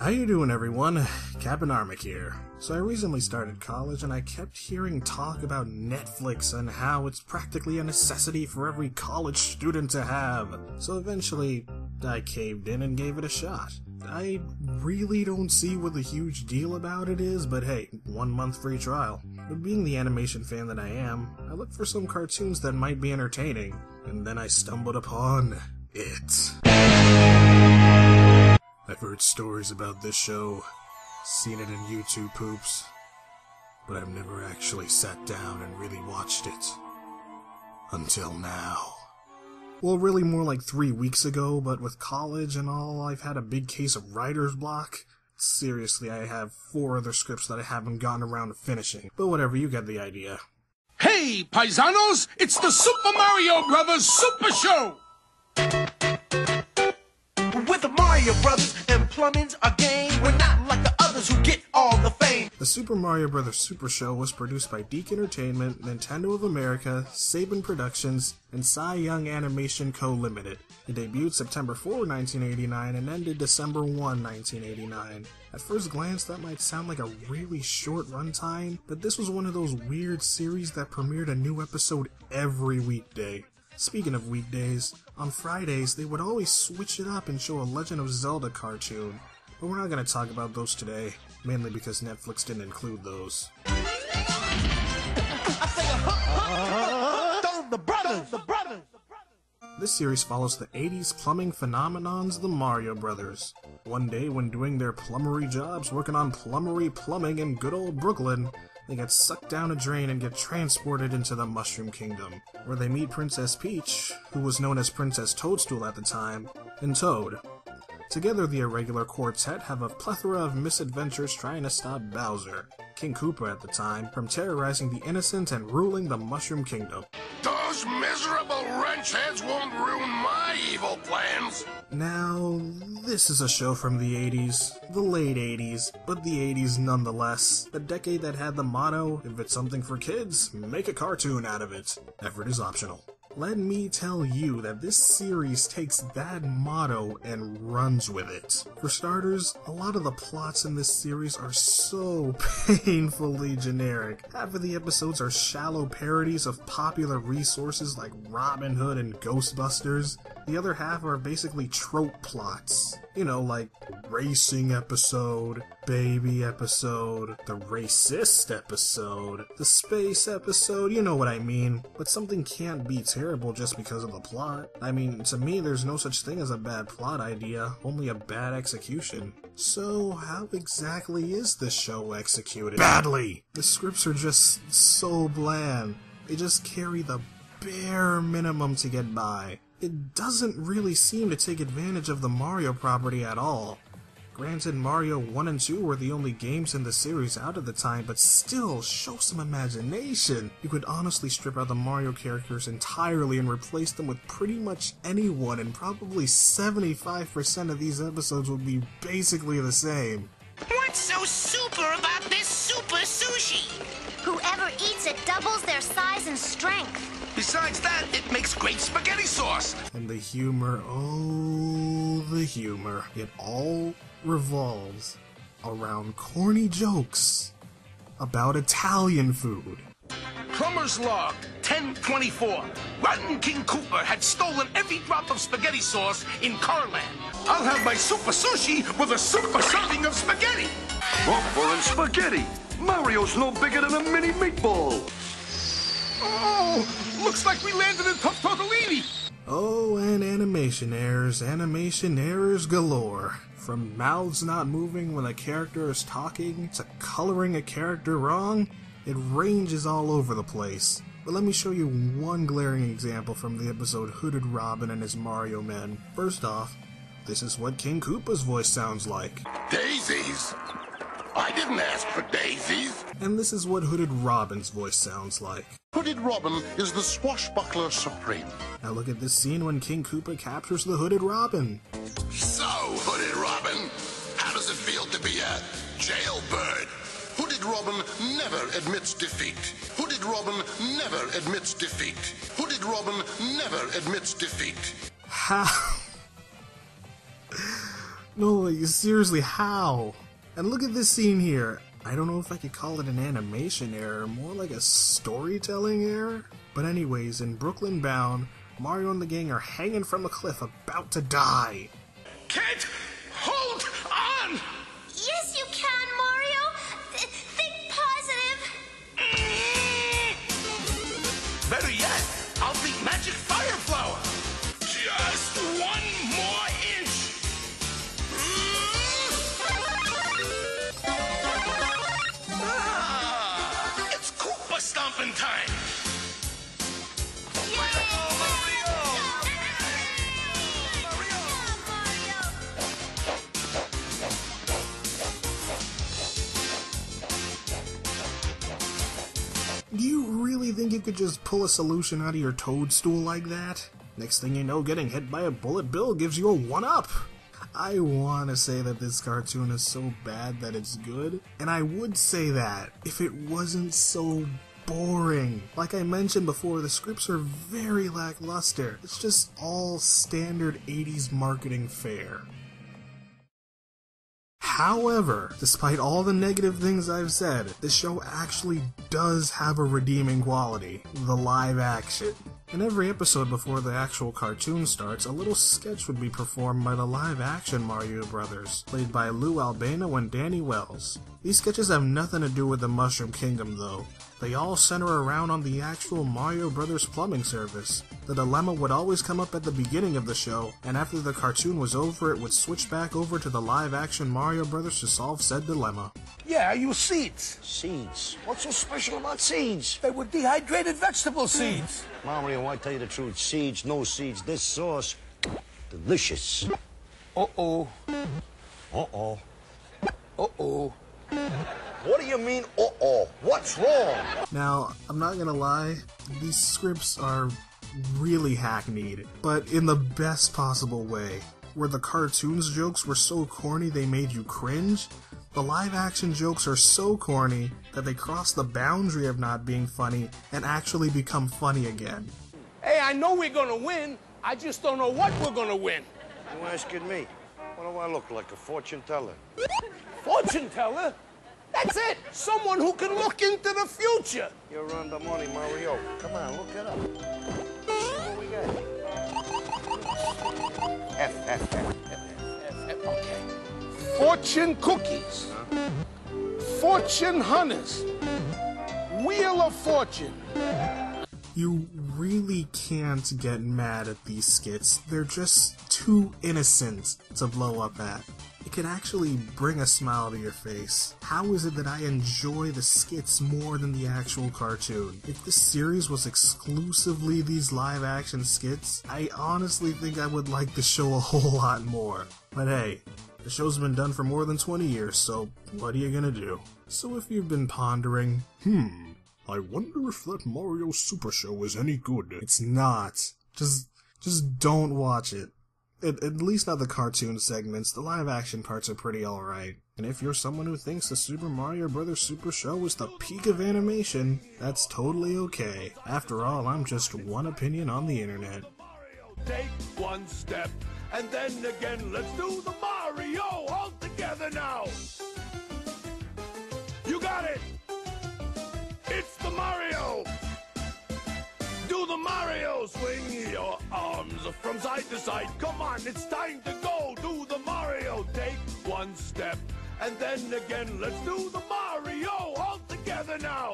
How you doing, everyone? Kapinarmic here. So I recently started college and I kept hearing talk about Netflix and how it's practically a necessity for every college student to have. So eventually, I caved in and gave it a shot. I really don't see what the huge deal about it is, but hey, 1 month free trial. But being the animation fan that I am, I looked for some cartoons that might be entertaining, and then I stumbled upon it. I've heard stories about this show, seen it in YouTube poops, but I've never actually sat down and really watched it. Until now. Well, really more like 3 weeks ago, but with college and all, I've had a big case of writer's block. Seriously, I have 4 other scripts that I haven't gotten around to finishing, but whatever, you get the idea. Hey, paisanos, it's the Super Mario Brothers Super Show! With the Mario Brothers and plumbing's a game. We're not like the others who get all the fame. The Super Mario Bros. Super Show was produced by Deke Entertainment, Nintendo of America, Saban Productions, and Cy Young Animation Co. Limited. It debuted September 4, 1989 and ended December 1, 1989. At first glance, that might sound like a really short runtime, but this was one of those weird series that premiered a new episode every weekday. Speaking of weekdays, on Fridays they would always switch it up and show a Legend of Zelda cartoon, but we're not going to talk about those today, mainly because Netflix didn't include those. This series follows the 80s plumbing phenomenons, the Mario Brothers. One day when doing their plumbery jobs, working on plumbery plumbing in good old Brooklyn, they get sucked down a drain and get transported into the Mushroom Kingdom, where they meet Princess Peach, who was known as Princess Toadstool at the time, and Toad. Together, the irregular quartet have a plethora of misadventures trying to stop Bowser, King Koopa at the time, from terrorizing the innocent and ruling the Mushroom Kingdom. Those miserable wrench heads won't ruin my evil plans! Now, this is a show from the 80s, the late 80s, but the 80s nonetheless. A decade that had the motto, if it's something for kids, make a cartoon out of it. Effort is optional. Let me tell you that this series takes that motto and runs with it. For starters, a lot of the plots in this series are so painfully generic. Half of the episodes are shallow parodies of popular resources like Robin Hood and Ghostbusters. The other half are basically trope plots. You know, like racing episode, baby episode, the racist episode, the space episode, you know what I mean. But something can't be terrible just because of the plot. I mean, to me, there's no such thing as a bad plot idea, only a bad execution. So, how exactly is this show executed? Badly! The scripts are just so bland. They just carry the bare minimum to get by. It doesn't really seem to take advantage of the Mario property at all. Granted, Mario 1 and 2 were the only games in the series out at the time, but still, show some imagination. You could honestly strip out the Mario characters entirely and replace them with pretty much anyone, and probably 75% of these episodes would be basically the same. What's so super about this super sushi? Whoever eats it doubles their size and strength. Besides that, it makes great spaghetti sauce! And the humor, oh, the humor. It all revolves around corny jokes about Italian food. Plumber's log, 1024. Rotten King Koopa had stolen every drop of spaghetti sauce in Carland. I'll have my super sushi with a super serving of spaghetti! More than spaghetti! Mario's no bigger than a mini meatball! Oh, looks like we landed in Tough Tortellini! Oh, and animation errors galore. From mouths not moving when a character is talking, to coloring a character wrong, it ranges all over the place. But let me show you one glaring example from the episode Hooded Robin and his Mario Men. First off, this is what King Koopa's voice sounds like. Daisies? I didn't ask for daisies! And this is what Hooded Robin's voice sounds like. Hooded Robin is the swashbuckler supreme. Now look at this scene when King Koopa captures the Hooded Robin. So, Hooded Robin, how does it feel to be a jailbird? Hooded Robin never admits defeat. Hooded Robin never admits defeat. Hooded Robin never admits defeat. How? No, like, seriously, how? And look at this scene here. I don't know if I could call it an animation error, more like a storytelling error. But anyways, in Brooklyn Bound, Mario and the gang are hanging from a cliff about to die. Can't hold on! Yes, you can, Mario. Think positive. Better yet, I'll think magic fire flower. Just one more inch. It's Koopa stomping time. Do you really think you could just pull a solution out of your toadstool like that? Next thing you know, getting hit by a bullet bill gives you a 1-up. I want to say that this cartoon is so bad that it's good, and I would say that if it wasn't so boring. Like I mentioned before, the scripts are very lackluster. It's just all standard 80s marketing fare. However, despite all the negative things I've said, this show actually does have a redeeming quality: the live action. In every episode before the actual cartoon starts, a little sketch would be performed by the live-action Mario Brothers, played by Lou Albano and Danny Wells. These sketches have nothing to do with the Mushroom Kingdom though. They all center around on the actual Mario Brothers plumbing service. The dilemma would always come up at the beginning of the show, and after the cartoon was over, it would switch back over to the live-action Mario Brothers to solve said dilemma. Yeah, I use seeds. Seeds? What's so special about seeds? They were dehydrated vegetable seeds. Mario, I tell you the truth. Seeds, no seeds. This sauce, delicious. Uh-oh. Uh-oh. Uh-oh. What do you mean, uh-oh? What's wrong? Now, I'm not gonna lie, these scripts are really hackneyed, but in the best possible way. Where the cartoons jokes were so corny they made you cringe, the live-action jokes are so corny that they cross the boundary of not being funny and actually become funny again. Hey, I know we're gonna win. I just don't know what we're gonna win. You asking me? What do I look like, a fortune teller? Fortune teller? That's it. Someone who can look into the future. You're on the money, Mario. Come on, look it up. See what we got. F. Okay. Fortune cookies. Fortune hunters. Wheel of Fortune. You really can't get mad at these skits. They're just too innocent to blow up at. It can actually bring a smile to your face. How is it that I enjoy the skits more than the actual cartoon? If this series was exclusively these live-action skits, I honestly think I would like the show a whole lot more. But hey, the show's been done for more than 20 years, so what are you gonna do? So if you've been pondering, I wonder if that Mario Super Show is any good. It's not. Just don't watch it. At least not the cartoon segments. The live-action parts are pretty alright. And if you're someone who thinks the Super Mario Bros. Super Show is the peak of animation, that's totally okay. After all, I'm just one opinion on the internet. Take one step, and then again, let's do the Mario all together now. You got it. It's the Mario. Do the Mario, swing your arms from side to side. Come on, it's time to go. Do the Mario, take one step, and then again, let's do the Mario all together now.